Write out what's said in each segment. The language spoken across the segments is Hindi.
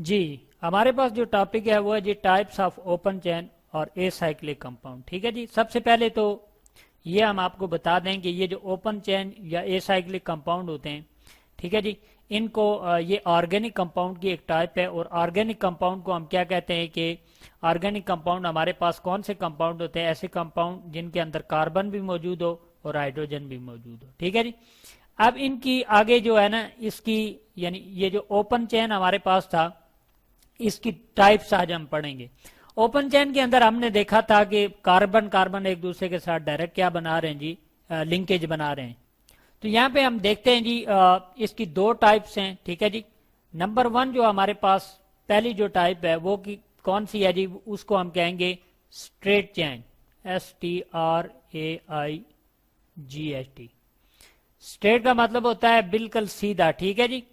जी, हमारे पास जो टॉपिक है वो है जी टाइप्स ऑफ ओपन चेन और एसाइक्लिक कंपाउंड। ठीक है जी, सबसे पहले तो ये हम आपको बता दें कि ये जो ओपन चेन या एसाइक्लिक कंपाउंड होते हैं, ठीक है जी, इनको ये ऑर्गेनिक कंपाउंड की एक टाइप है। और ऑर्गेनिक कंपाउंड को हम क्या कहते हैं कि ऑर्गेनिक कंपाउंड हमारे पास कौन से कंपाउंड होते हैं? ऐसे कंपाउंड जिनके अंदर कार्बन भी मौजूद हो और हाइड्रोजन भी मौजूद हो। ठीक है जी, अब इनकी आगे जो है ना, इसकी यानी ये जो ओपन चेन हमारे पास था, इसकी टाइप्स आज हम पढ़ेंगे। ओपन चेन के अंदर हमने देखा था कि कार्बन कार्बन एक दूसरे के साथ डायरेक्ट क्या बना रहे हैं जी, लिंकेज बना रहे हैं। तो यहाँ पे हम देखते हैं जी इसकी दो टाइप्स हैं। ठीक है जी, नंबर वन जो हमारे पास पहली जो टाइप है वो की कौन सी है जी, उसको हम कहेंगे स्ट्रेट चेन, STRAIGHT। स्ट्रेट का मतलब होता है बिल्कुल सीधा। ठीक है जी,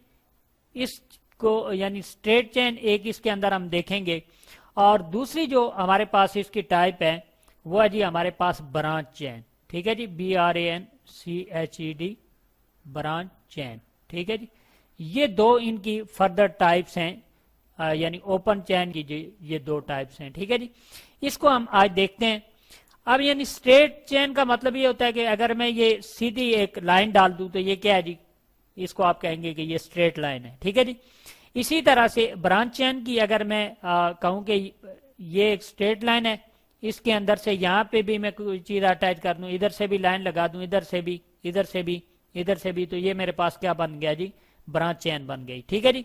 इसको यानी स्ट्रेट चेन एक इसके अंदर हम देखेंगे। और दूसरी जो हमारे पास इसकी टाइप है वो है जी हमारे पास ब्रांच चेन। ठीक है जी, BRANCHED, ब्रांच चेन। ठीक है जी, ये दो इनकी फर्दर टाइप्स हैं, यानी ओपन चेन की ये दो टाइप्स हैं। ठीक है जी, इसको हम आज देखते हैं। अब यानी स्ट्रेट चेन का मतलब ये होता है कि अगर मैं ये सीधी एक लाइन डाल दूं तो ये क्या है जी, इसको आप कहेंगे कि ये स्ट्रेट लाइन है। ठीक है जी, इसी तरह से ब्रांच चेन की अगर मैं कहूं कि ये एक स्ट्रेट लाइन है, इसके अंदर से यहाँ पे भी मैं कोई चीज अटैच कर दूं, इधर से भी लाइन लगा दूं, इधर से भी, इधर से भी, इधर से भी, तो ये मेरे पास क्या बन गया जी, ब्रांच चेन बन गई। ठीक है जी,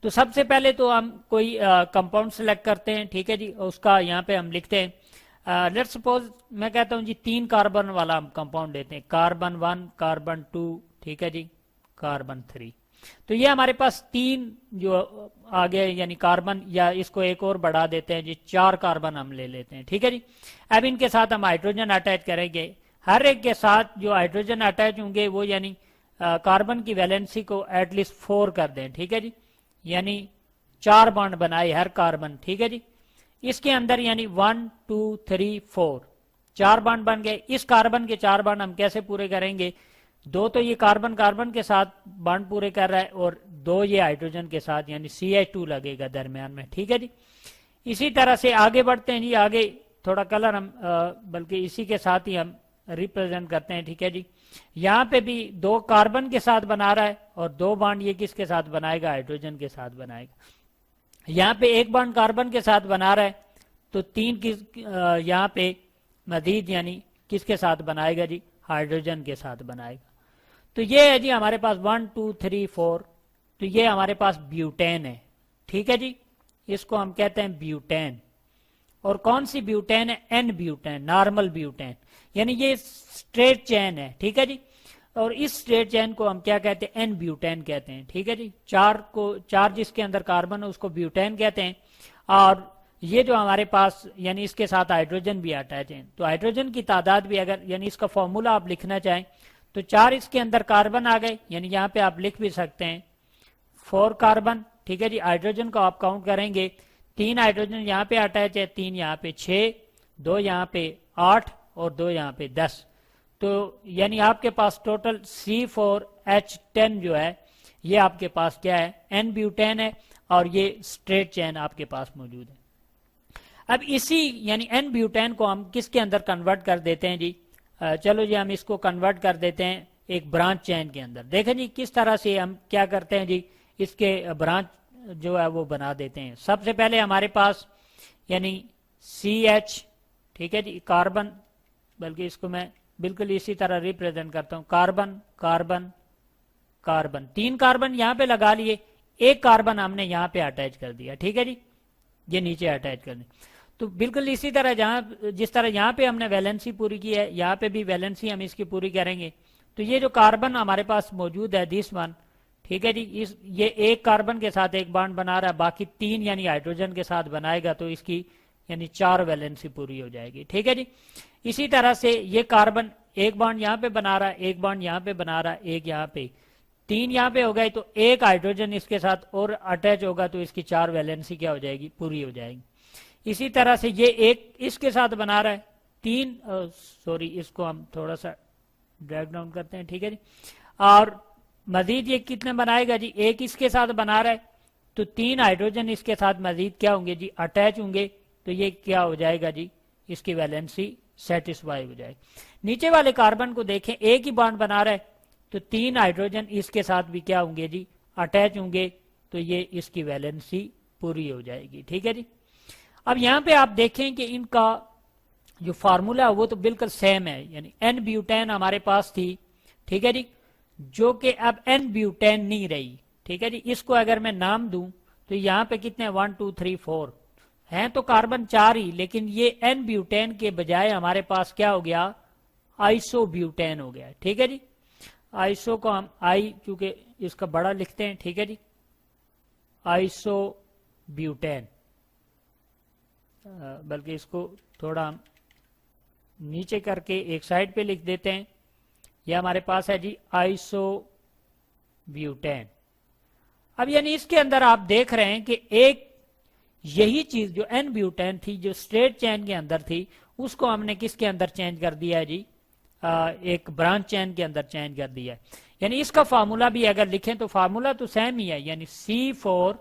तो सबसे पहले तो हम कोई कंपाउंड सेलेक्ट करते हैं। ठीक है जी, उसका यहाँ पे हम लिखते हैं, लेट्स सपोज मैं कहता हूँ जी 3 कार्बन वाला हम कंपाउंड लेते हैं, कार्बन 1, कार्बन 2, ठीक है जी, कार्बन 3। तो ये हमारे पास 3 जो आ गए, यानी कार्बन, या इसको एक और बढ़ा देते हैं जी, 4 कार्बन हम ले लेते हैं। ठीक है जी, अब इनके साथ हम हाइड्रोजन अटैच करेंगे। हर एक के साथ जो हाइड्रोजन अटैच होंगे वो यानी कार्बन की वैलेंसी को एटलीस्ट 4 कर दें। ठीक है जी, यानी 4 बॉन्ड बनाए हर कार्बन। ठीक है जी, इसके अंदर यानी 1 2 3 4 4 बॉन्ड बन गए। इस कार्बन के 4 बॉन्ड हम कैसे पूरे करेंगे? 2 तो ये कार्बन कार्बन के साथ बॉन्ड पूरे कर रहा है और 2 ये हाइड्रोजन के साथ, यानी CH2 लगेगा दरमियान में। ठीक है जी, इसी तरह से आगे बढ़ते हैं जी। आगे थोड़ा कलर हम बल्कि इसी के साथ ही हम रिप्रेजेंट करते हैं। ठीक है जी, यहाँ पे भी 2 कार्बन के साथ बना रहा है और 2 बॉन्ड ये किसके साथ बनाएगा? हाइड्रोजन के साथ बनाएगा। यहाँ पे 1 बॉन्ड कार्बन के साथ बना रहा है तो 3 यहाँ पे मजीद यानी किसके साथ बनाएगा जी? हाइड्रोजन के साथ बनाएगा। तो ये है जी हमारे पास 1 2 3 4, तो ये हमारे पास ब्यूटेन है। ठीक है जी, इसको हम कहते हैं ब्यूटेन। और कौन सी ब्यूटेन है? N ब्यूटेन, नॉर्मल ब्यूटेन, यानी ये स्ट्रेट चेन है। ठीक है जी, और इस स्ट्रेट चेन को हम क्या कहते हैं? N ब्यूटेन कहते हैं। ठीक है जी, 4 जिसके अंदर कार्बन है उसको ब्यूटेन कहते हैं। और ये जो हमारे पास यानी इसके साथ हाइड्रोजन भी अटैच है, तो हाइड्रोजन की तादाद भी अगर यानी इसका फॉर्मूला आप लिखना चाहें तो 4 इसके अंदर कार्बन आ गए, यानी यहाँ पे आप लिख भी सकते हैं 4 कार्बन। ठीक है जी, हाइड्रोजन को आप काउंट करेंगे, 3 हाइड्रोजन यहाँ पे अटैच है, 3 यहाँ पे 6, 2 यहाँ पे 8 और 2 यहाँ पे 10। तो यानी आपके पास टोटल C4H10 जो है ये आपके पास क्या है? N ब्यूटेन है और ये स्ट्रेट चेन आपके पास मौजूद है। अब इसी यानी N ब्यूटेन को हम किसके अंदर कन्वर्ट कर देते हैं जी? चलो जी हम इसको कन्वर्ट कर देते हैं एक ब्रांच चेन के अंदर। देखें जी किस तरह से हम क्या करते हैं जी, इसके ब्रांच जो है वो बना देते हैं। सबसे पहले हमारे पास यानी CH, ठीक है जी, कार्बन, बल्कि इसको मैं बिल्कुल इसी तरह रिप्रेजेंट करता हूं, कार्बन कार्बन कार्बन, 3 कार्बन यहाँ पे लगा लिए, 1 कार्बन हमने यहाँ पे अटैच कर दिया। ठीक है जी, ये नीचे अटैच कर दिया। तो बिल्कुल इसी तरह जिस तरह यहाँ पे हमने वैलेंसी पूरी की है, यहाँ पे भी वैलेंसी हम इसकी पूरी करेंगे। तो ये जो कार्बन हमारे पास मौजूद है, दिस वन, ठीक है जी, ये 1 कार्बन के साथ 1 बॉन्ड बना रहा है, बाकी 3 यानी हाइड्रोजन के साथ बनाएगा तो इसकी यानी 4 वैलेंसी पूरी हो जाएगी। ठीक है जी, इसी तरह से ये कार्बन 1 बॉन्ड यहाँ पे बना रहा है, 1 बॉन्ड यहाँ पे बना रहा है, 1 यहाँ पे, 3 यहाँ पे हो गए, तो 1 हाइड्रोजन इसके साथ और अटैच होगा तो इसकी 4 वैलेंसी क्या हो जाएगी? पूरी हो जाएगी। इसी तरह से ये 1 इसके साथ बना रहा है, 3 सॉरी इसको हम थोड़ा सा ड्रैग डाउन करते हैं। ठीक है जी, और मजीद ये कितने बनाएगा जी? 1 इसके साथ बना रहा है, तो 3 हाइड्रोजन इसके साथ मजीद क्या होंगे जी, अटैच होंगे, तो ये क्या हो जाएगा जी, इसकी वैलेंसी सेटिस्फाई हो जाएगी। नीचे वाले कार्बन को देखें, एक ही बॉन्ड बना रहा है, तो 3 हाइड्रोजन इसके साथ भी क्या होंगे जी, अटैच होंगे, तो ये इसकी वैलेंसी पूरी हो जाएगी। ठीक है जी। अब यहां पे आप देखें कि इनका जो फार्मूला है वो तो बिल्कुल सेम है, यानी एन ब्यूटेन हमारे पास थी, ठीक है जी, जो कि अब एन ब्यूटेन नहीं रही। ठीक है जी। इसको अगर मैं नाम दूं तो यहाँ पे कितने 1 2 3 4 हैं, तो कार्बन 4 ही, लेकिन ये एन ब्यूटेन के बजाय हमारे पास क्या हो गया, आइसो ब्यूटेन हो गया। ठीक है जी। आइसो को हम आई चूंकि इसका बड़ा लिखते हैं, ठीक है जी, आइसो ब्यूटेन, बल्कि इसको थोड़ा हम नीचे करके एक साइड पे लिख देते हैं। यह हमारे पास है जी आइसो ब्यूटेन। अब यानी इसके अंदर आप देख रहे हैं कि एक यही चीज जो एन ब्यूटेन थी, जो स्ट्रेट चेन के अंदर थी, उसको हमने किसके अंदर चेंज कर दिया है जी, एक ब्रांच चेन के अंदर चेंज कर दिया है। यानी इसका फार्मूला भी अगर लिखें तो फार्मूला तो सेम ही है, यानी C4,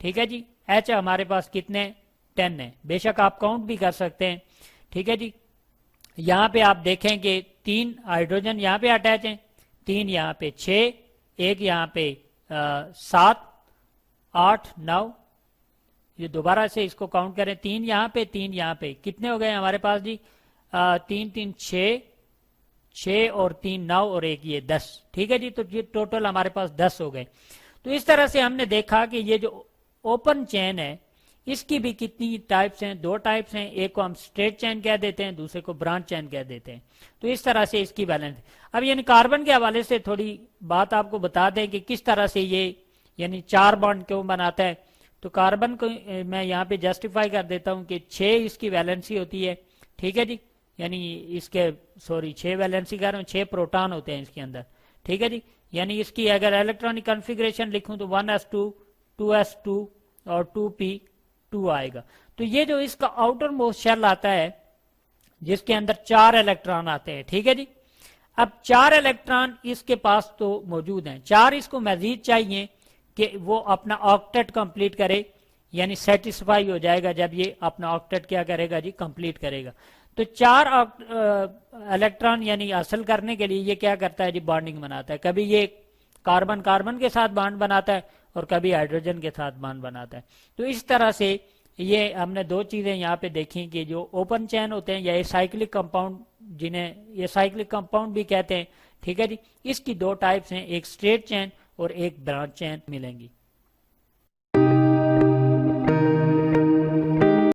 ठीक है जी, H हमारे पास कितने 10 है, बेशक आप काउंट भी कर सकते हैं। ठीक है जी। यहां पे आप देखें कि 3 हाइड्रोजन यहां पे अटैच हैं, 3 यहां पे 6, एक यहां पे 7 8 9, ये दोबारा से इसको काउंट करें, 3 यहां पे 3 यहां पे, कितने हो गए हमारे पास जी, 3 3 6, 6 और 3 9 और एक ये 10। ठीक है जी। तो ये टोटल हमारे पास 10 हो गए। तो इस तरह से हमने देखा कि ये जो ओपन चेन है इसकी भी कितनी टाइप्स हैं, 2 टाइप्स हैं, एक को हम स्ट्रेट चेन कह देते हैं, दूसरे को ब्रांच चेन कह देते हैं। तो इस तरह से इसकी बैलेंस। अब यानी कार्बन के हवाले से थोड़ी बात आपको बता दें कि किस तरह से ये यानी 4 बॉन्ड क्यों बनाता है। तो कार्बन को मैं यहाँ पे जस्टिफाई कर देता हूँ कि 6 इसकी वैलेंसी होती है। ठीक है जी। यानी इसके 6 वैलेंसी कर रहा हूँ, 6 प्रोटॉन होते हैं इसके अंदर। ठीक है जी। यानी इसकी अगर इलेक्ट्रॉनिक कॉन्फ़िगरेशन लिखूं तो 1s2 2s2 और 2p2 आएगा। तो ये जो इसका आउटर मोस्ट शेल आता है जिसके अंदर 4 इलेक्ट्रॉन आते हैं। ठीक है जी। अब 4 इलेक्ट्रॉन इसके पास तो मौजूद हैं, 4 इसको मजीद चाहिए कि वो अपना ऑक्टेट कंप्लीट करे, यानी सेटिस्फाई हो जाएगा जब ये अपना ऑक्टेट क्या करेगा जी, कंप्लीट करेगा। तो 4 इलेक्ट्रॉन यानी हासिल करने के लिए ये क्या करता है जी, बॉन्डिंग बनाता है। कभी ये कार्बन कार्बन के साथ बॉन्ड बनाता है और कभी हाइड्रोजन के साथ बॉन्ड बनाता है। तो इस तरह से ये हमने 2 चीजें यहाँ पे देखी कि जो ओपन चेन होते हैं या साइक्लिक कंपाउंड, जिन्हें ये साइक्लिक कंपाउंड भी कहते हैं। ठीक है जी। इसकी 2 टाइप्स हैं, एक स्ट्रेट चेन और एक ब्रांच चेन मिलेंगी।